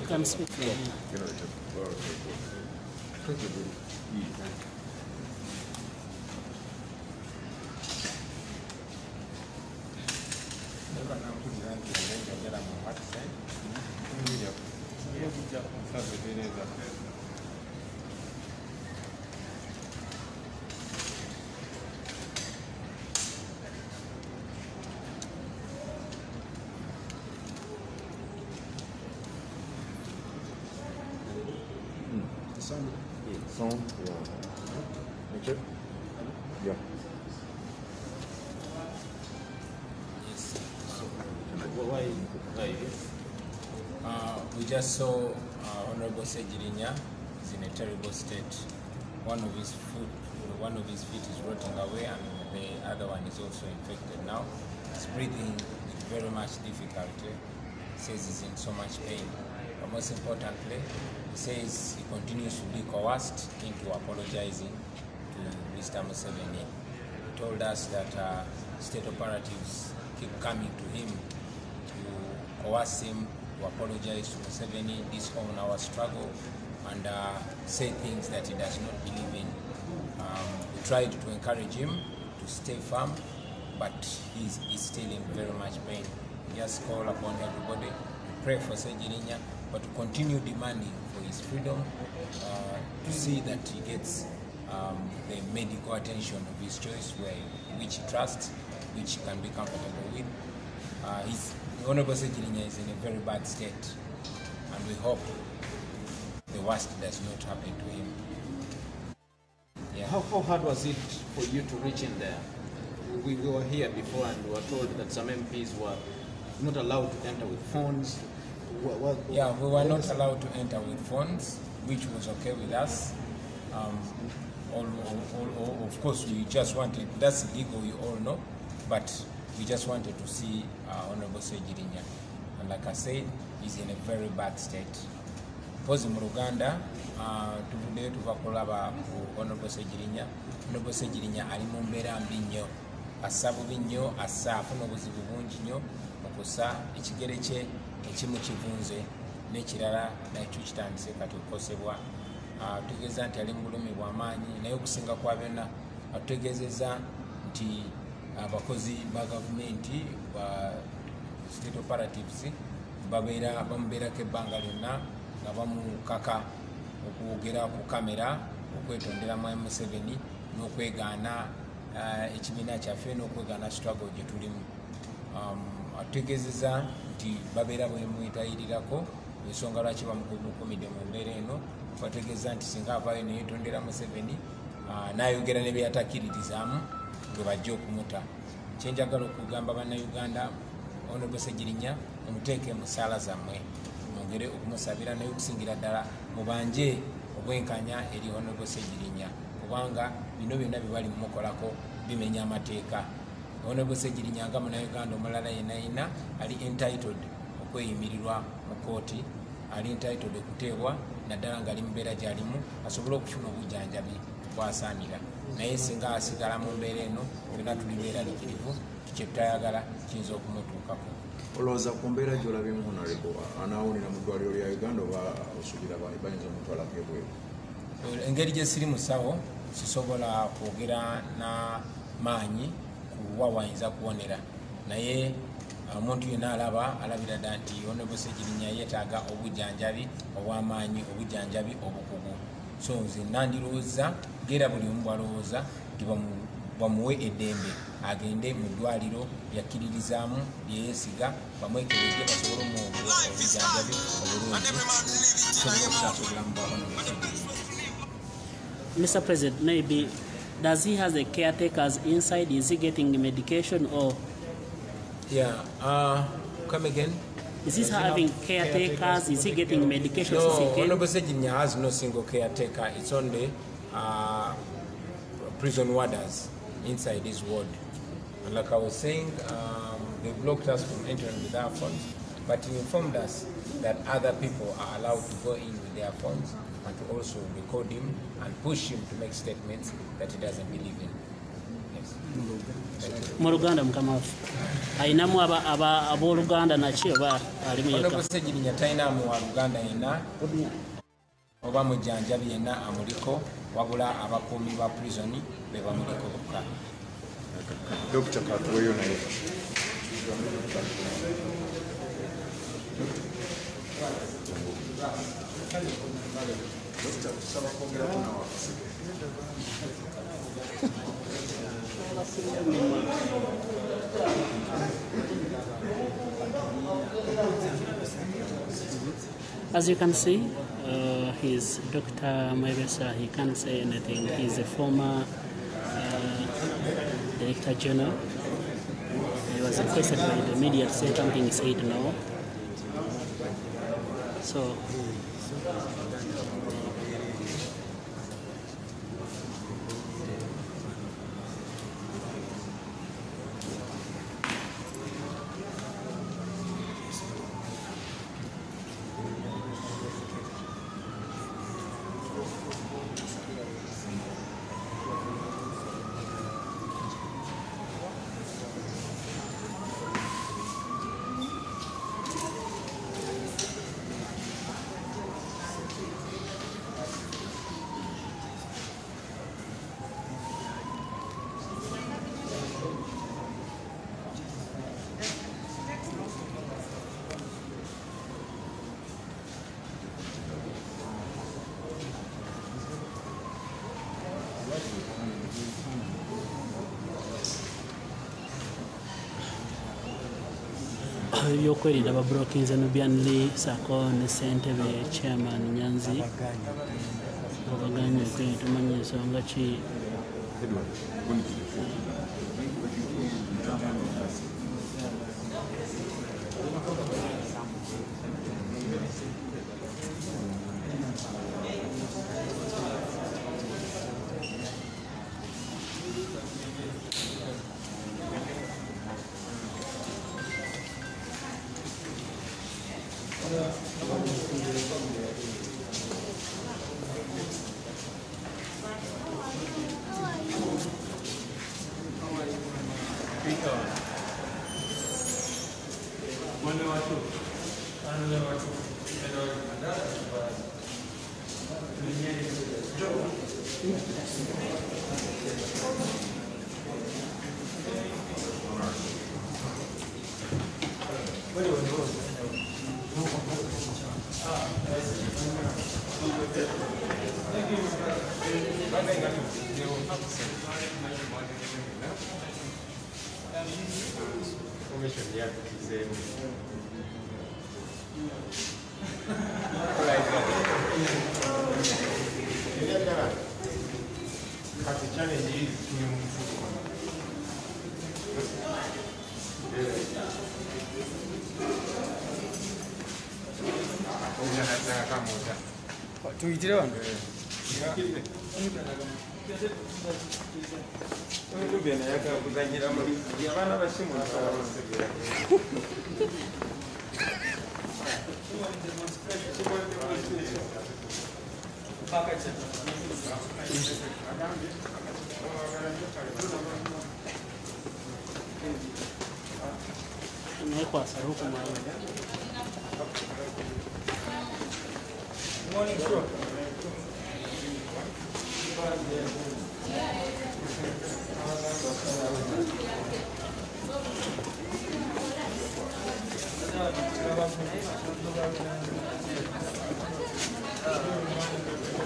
can speak for him. Yeah. We just saw Honorable Ssegirinya is in a terrible state. One of his feet is rotting away, and the other one is also infected now. He's breathing with very much difficulty. He says he's in so much pain. But most importantly, he says he continues to be coerced into apologizing to Mr. Museveni. He told us that state operatives keep coming to him to coerce him to apologize to Museveni, disown our struggle, and say things that he does not believe in. We tried to encourage him to stay firm, but he's still in very much pain. We just call upon everybody to pray for Ssegirinya, but to continue demanding for his freedom, to see that he gets the medical attention of his choice, which he trusts, which he can be comfortable with. The Honorable Ssegirinya is in a very bad state, and we hope the worst does not happen to him. Yeah. How hard was it for you to reach in there? We were here before and we were told that some MPs were not allowed to enter with phones. Yeah, we were not allowed to enter with phones, which was okay with us. Of course, we just wanted, that's illegal, you all know, but we just wanted to see Honorable Ssegirinya. And like I said, he's in a very bad state. Pozi mu Uganda, tuvuddeyo tuva kulaba ku Honorable Ssegirinya. Honorable Ssegirinya ali mu mbeera mbi nnyo, assa bubi nnyo, afuna obuzibu bungi nnyo okussa ekigere kye ekimu kivunze n'ekirala nakyo kitandise kati okukosebwa. Tutegeeza nti ali mu bulumi bw'amaanyi, naye okusinga kwa byonna atutegeezezza nti abakozi ba gavumenti ba state operatives bamubeerako ebbanga lyonna nga bamukaka okwogera ku kamera, okwetondera mu Museveni n'okwegaana ekibiina kyaffe n'okwegaana struggle gye tulimu. Atutegeezezza nti babeera bwemwetayirirako ensonga lwaki bamukumidde mu mbeera eno. Bategeeza nti singa avaayo neyetondera Museveni n'ayogera ne byeyatakiririzaamu bwe bajja okumuta. Kyenjagala okugamba bannayuganda, Honorable Ssegirinya omuteeke mu ssaala zammwe, mwongere okumusabira naye okusingira ddala mubanje obwenkanya eri Honorable Ssegirinya, kubanga bino byonna bye bali mumukolako bimenya amateeka. Honorable Ssegirinya nga munnayuganda omulala yenayina ali entitled okweyimirirwa mu kooti, ali entitled okuteebwa naddala nga ali mu mbeera gy'alimu asobole okufuna obujjanjabi bwasaanira. Naye singa asigala mu mbeera eno byonna tulibeeraliikirivu, kye tutayagala kiyinza okumutuukako. Olowooza ku mbeera gy'olabyemu Honorable anaawulira mu ddwaliro lya Uganda oba osuubira bayinza omutwalako ebweru? Engeri gye siri musawo sisobola kwogera na maanyi ku wa wayinza kuwonera, naye omuntu yenna alabira ddala nti Honorable Ssegirinya yeetaaga obujjanjabi obw'amaanyi, obujjanjabi obukugu. So nze nandirowooza ng'era buli omu bw'alowooza nti bamuwe eddembe agende mu ddwaliro yakkiririzaamu lyeyeesiga, bamwekereje basobole obujjanjabi obulungi kusobola okutaasa obulamu bwa Honorable Ssegirinya. Mr. President, maybe does he has a caretakers inside? Is he getting medication or? Yeah, come again. Is he having caretakers? Is he getting medication? No, Honorable Ssegirinya has no single caretaker. It's only prison warders inside his ward. And like I was saying, they blocked us from entering with our phones, but he informed us that other people are allowed to go in with their phones and to also record him and push him to make statements that he doesn't believe in. Yes. mu Luganda mukama waffe ayinamu abooluganda naki oba alimu yekka Ssegirinya talinamu wa Luganda yenna oba mujjanjabi yenna amuliko wabula abakuumi ba prisoni be bamuliko bokka. Dr. Katuweyo naye As you can see, he's Dr. Maibesa. He can't say anything. He's a former Director General. He was requested by the media to say something. He said no. So. Yokwerinda babulokinze Nubian Lee Sako ne Ssentebe Chairman Nyanzi baganye kwerinda tumanyi ensonga ki tuyitire wange naikwasa huku mwana morning show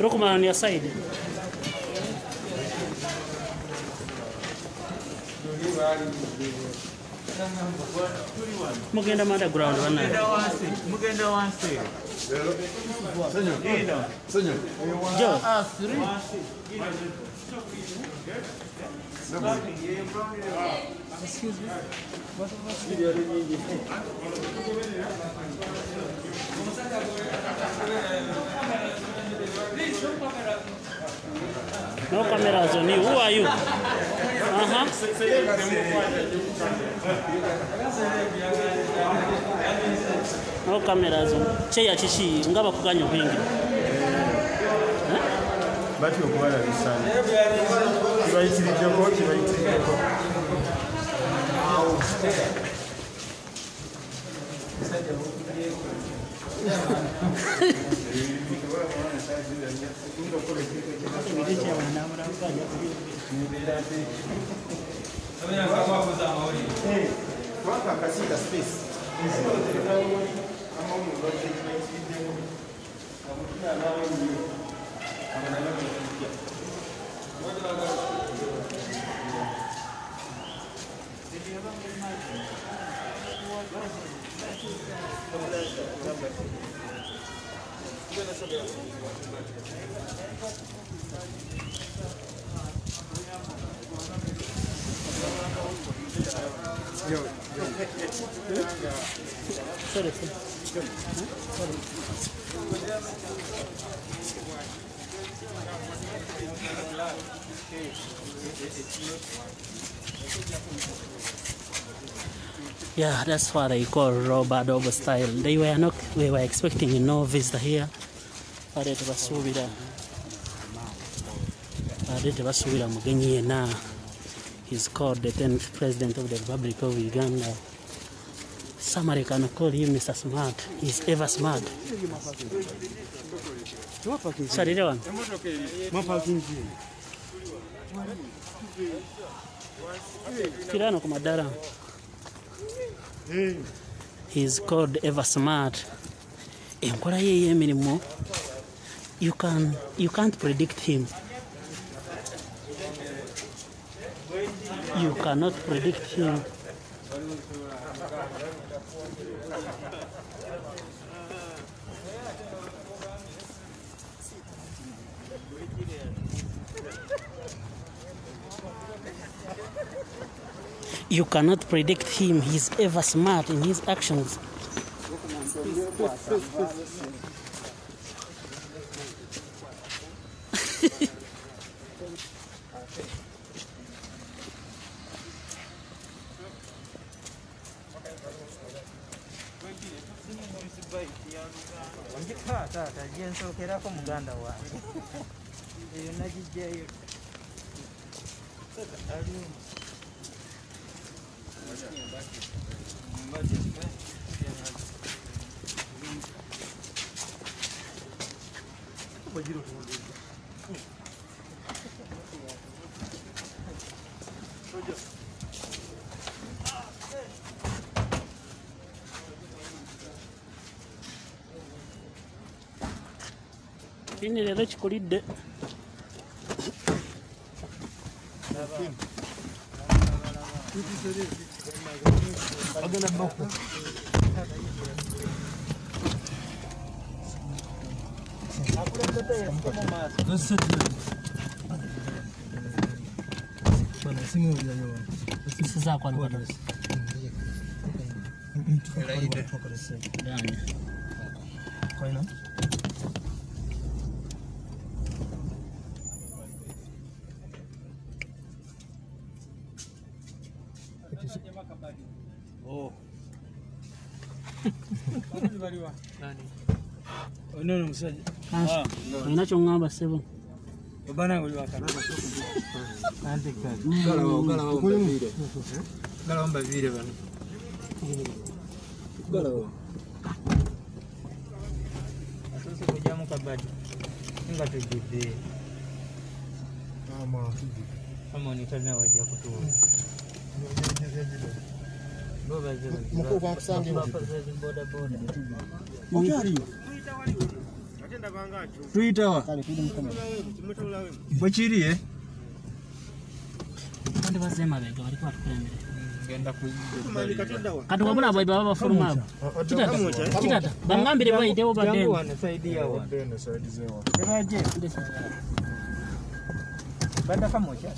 Rukuma on your side. Mugenda underground wana. mugenda wansi Senyo. Jo. excuse me No cameras on you. Who are you? No cameras on. Cheya chichi ngaba kuganya kwingi. bati okuwala bisana Yeah, that's what I call raw bad over style. We were expecting no visitor here. But it was Subira. He's called the 10th President of the Republic of Uganda. Somebody can call him Mr. Smart. He's ever smart. Sorry, the one. Tirano Kumadara. He's called ever smart. You can't predict him. You cannot predict him. You cannot predict him. He's ever smart in his actions. Ini lero chikulidde. Sasa kwa nini? Oh. No, no, msaji. Inacho ngamba 7. Bana uli wakana. Ante kazi. Gala omba vile bana. Gala. Asose kujamu kabadi. Inga tujide. Kama ni tena waje kutoa. Mkuu kwa kusangi Mukari. Tuitawa. Bwekiriye. Kandi bazema bega bali kwatukulembere. Genda kuyiga. Kati wabula bwe baba bafuluma. Kitata. Bangambire bayitewo badde. Wanasaidia wa. Tebaje. Banda kamoja.